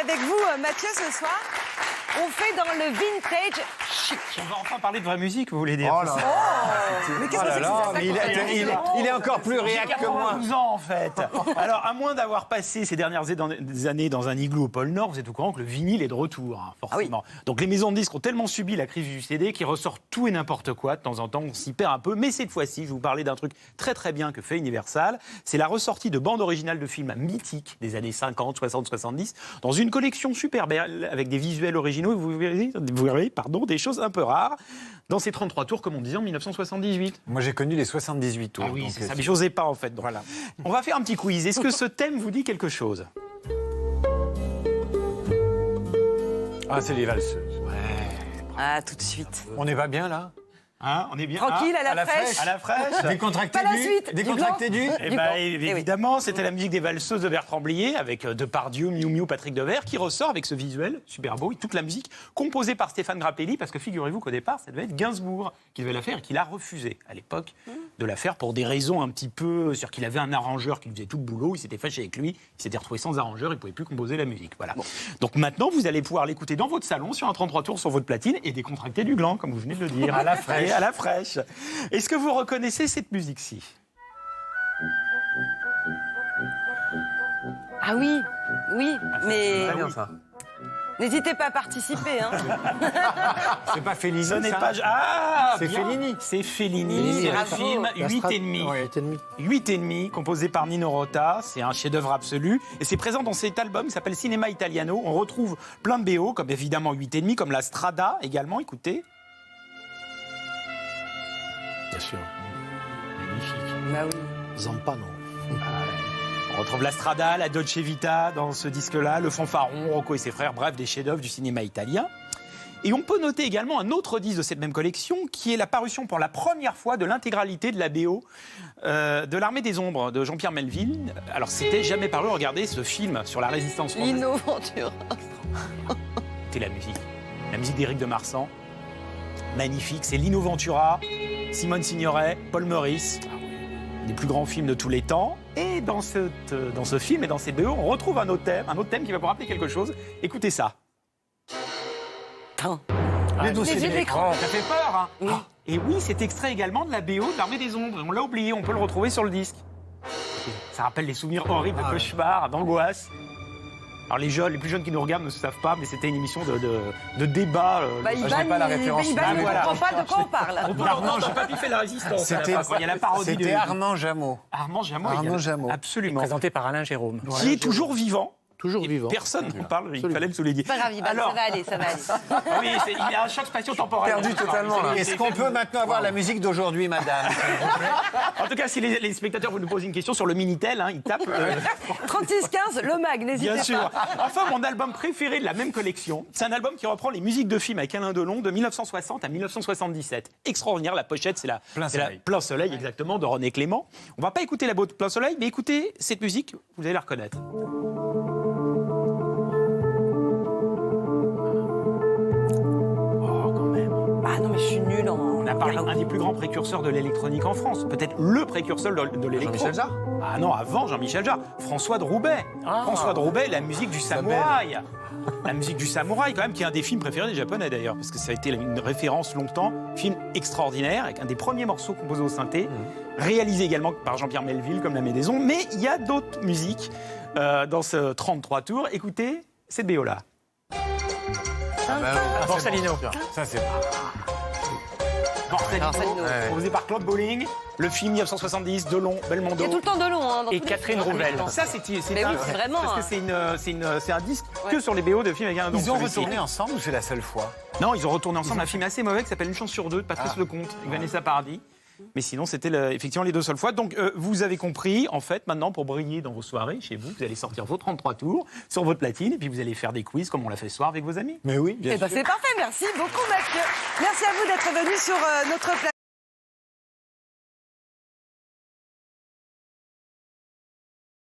avec vous, Mathieu, ce soir. On fait dans le vintage chic. On va enfin parler de vraie musique, vous voulez dire? Oh là Mais qu'est-ce que c'est que ça, il est encore plus réac que moi. 12 ans, en fait. Alors, à moins d'avoir passé ces dernières années dans un igloo au pôle Nord, vous êtes au courant que le vinyle est de retour, hein, forcément. Donc, les maisons de disques ont tellement subi la crise du CD qu'ils ressortent tout et n'importe quoi. De temps en temps, on s'y perd un peu. Mais cette fois-ci, je vais vous parler d'un truc très très bien que fait Universal. C'est la ressortie de bandes originales de films mythiques des années 50, 60, 70 dans une collection super belle avec des visuels originaux. Vous verrez, des choses un peu rares dans ces 33 tours, comme on disait en 1978. Moi, j'ai connu les 78 tours. Ah oui, donc, c'est ça, mais j'osais pas en fait. Donc. Voilà. On va faire un petit quiz. Est-ce que ce thème vous dit quelque chose? Ah, c'est les valseuses. Ah, tout de suite. On n'est pas bien, là? Hein, on est bien. Tranquille, à la fraîche. À la fraîche. Décontracté Pas la du suite. Décontracté du Eh Du ben, blanc. évidemment, c'était la musique des valseuses de Bertrand Blier avec Depardieu, Miu Miu, Patrick Devers qui ressort avec ce visuel super beau et toute la musique composée par Stéphane Grappelli parce que figurez-vous qu'au départ, ça devait être Gainsbourg qui devait la faire et qu'il a refusé à l'époque de la faire pour des raisons un petit peu... C'est-à-dire qu'il avait un arrangeur qui lui faisait tout le boulot, il s'était fâché avec lui, il s'était retrouvé sans arrangeur, il ne pouvait plus composer la musique. Voilà. Bon. Donc maintenant, vous allez pouvoir l'écouter dans votre salon sur un 33 tours sur votre platine et décontracter du gland, comme vous venez de le dire. À la fraîche. Et à la fraîche. Est-ce que vous reconnaissez cette musique-ci? Ah oui, oui, mais Très bien, ça. n'hésitez pas à participer. Hein. C'est pas Fellini, Ce n'est ça pas... Ah, C'est bien. Fellini. C'est Fellini, c'est le bravo. film 8,5. Ouais, 8,5. 8,5, composé par Nino Rota, c'est un chef-d'œuvre absolu. Et c'est présent dans cet album qui s'appelle Cinema Italiano. On retrouve plein de BO, comme évidemment 8,5, comme la Strada également, écoutez. Bien sûr. Magnifique. Bah oui. Zampano. On retrouve la Strada, la Dolce Vita dans ce disque-là, le Fanfaron, Rocco et ses frères, bref, des chefs-d'œuvre du cinéma italien. Et on peut noter également un autre disque de cette même collection, qui est la parution pour la première fois de l'intégralité de la BO de l'Armée des Ombres de Jean-Pierre Melville. Alors, c'était jamais paru, regardez ce film sur la résistance française. Lino Ventura. C'était la musique d'Éric de Marsan. Magnifique, c'est Lino Ventura, Simone Signoret, Paul Meurice, des plus grands films de tous les temps. Et dans ce film et dans ces BO, on retrouve un autre thème qui va vous rappeler quelque chose. Écoutez ça. Putain. Les dossiers yeux de de l'écran. Ça fait peur, hein? Oui. Ah, et oui, c'est extrait également de la BO de l'Armée des Ombres. On l'a oublié, on peut le retrouver sur le disque. Ça rappelle les souvenirs horribles de cauchemars, d'angoisse. Alors les plus jeunes qui nous regardent ne savent pas, mais c'était une émission de débat. Bah, j'ai Ivan, pas la référence. Ivan, Ah, il ne voilà. comprend pas de quoi on parle. Armand, j'ai pas fait la résistance. C'était Il y a la parodie de Armand Jameau. Armand Jameau. Armand Jameau. Absolument. Présenté par Alain Jérôme. Qui est toujours vivant. Toujours Et vivant. Personne n'en parle, il fallait le souligner. Pas grave, Ivan, Alors, ça va aller, ça va aller. oui, il y a un choc spatio-temporel. Perdu totalement, là. Est-ce qu'on peut maintenant avoir la musique d'aujourd'hui, madame? En tout cas, si les spectateurs vous nous posent une question sur le Minitel, hein, ils tapent. 36-15, le mag, n'hésitez Bien pas. sûr. Enfin, mon album préféré de la même collection, c'est un album qui reprend les musiques de films avec Alain Delon de 1960 à 1977. Extraordinaire, la pochette, c'est la Plein Soleil, exactement, de René Clément. On va pas écouter la beauté de Plein Soleil, mais écoutez cette musique, vous allez la reconnaître. Oh, quand même. Ah non, mais je suis nulle en... On a parlé d'un des plus grands précurseurs de l'électronique en France, peut-être le précurseur de l'électro. Jean-Michel Jarre. Ah non, avant Jean-Michel Jarre, François de Roubaix. François de Roubaix, la musique du samouraï. La musique du samouraï, quand même, qui est un des films préférés des Japonais d'ailleurs, parce que ça a été une référence longtemps. Film extraordinaire, avec un des premiers morceaux composés au synthé, réalisé également par Jean-Pierre Melville, comme La Main des Ombres. Mais il y a d'autres musiques dans ce 33 tours. Écoutez cette BO-là. Borsalino. Ça, c'est Borsalino, Borsalino. composé par Claude Bolling. Le film 1970, Delon, Belmondo. Il y a tout le temps de long. Hein, dans Et tous les Catherine films. Rouvel. Ça, c'est Mais oui, c'est vraiment, Parce que c'est un disque que sur les BO de films avec un nom. Ils ont celui-ci. retourné ensemble ou c'est la seule fois? Non, ils ont retourné ensemble un film assez mauvais qui s'appelle Une chance sur deux de Patrice Lecomte avec Vanessa Paradis. Mais sinon, c'était effectivement les deux seules fois. Donc, vous avez compris, en fait, maintenant, pour briller dans vos soirées, chez vous, vous allez sortir vos 33 tours sur votre platine et puis vous allez faire des quiz comme on l'a fait ce soir avec vos amis. Mais oui, bien Eh ben, c'est parfait, merci beaucoup Mathieu. Merci à vous d'être venu sur notre plateau.